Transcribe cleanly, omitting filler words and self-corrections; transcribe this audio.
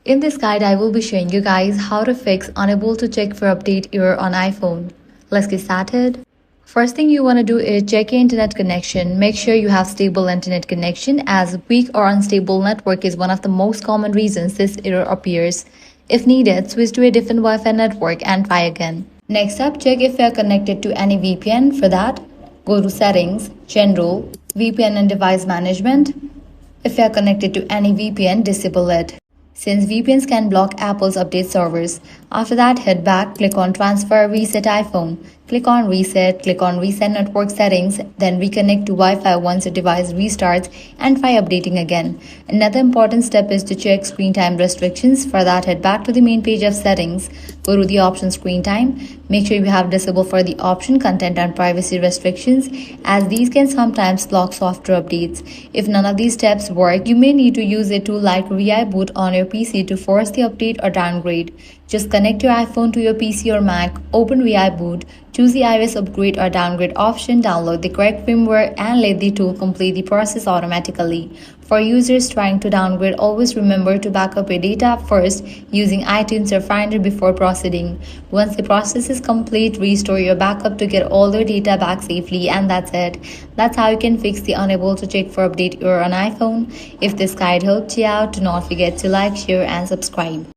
In this guide, I will be showing you guys how to fix unable to check for update error on iPhone. Let's get started. First thing you want to do is check your internet connection. Make sure you have stable internet connection, as weak or unstable network is one of the most common reasons this error appears. If needed, switch to a different Wi-Fi network and try again. Next up, check if you are connected to any VPN. For that, go to Settings, General, VPN and Device Management. If you are connected to any VPN, disable it, since VPNs can block Apple's update servers. After that, head back, click on Transfer Reset iPhone. Click on Reset Network Settings, then reconnect to Wi-Fi once your device restarts and try updating again. Another important step is to check screen time restrictions. For that, head back to the main page of settings, go to the option screen time. Make sure you have disabled for the option content and privacy restrictions, as these can sometimes block software updates. If none of these steps work, you may need to use a tool like VI-boot on your PC to force the update or downgrade. Just connect your iPhone to your PC or Mac, open VI-boot, choose the iOS upgrade or downgrade option, download the correct firmware, and let the tool complete the process automatically. For users trying to downgrade, always remember to back up your data first using iTunes or Finder before proceeding. Once the process is complete, restore your backup to get all your data back safely, and that's it. That's how you can fix the unable to check for update error on iPhone. If this guide helped you out, do not forget to like, share, and subscribe.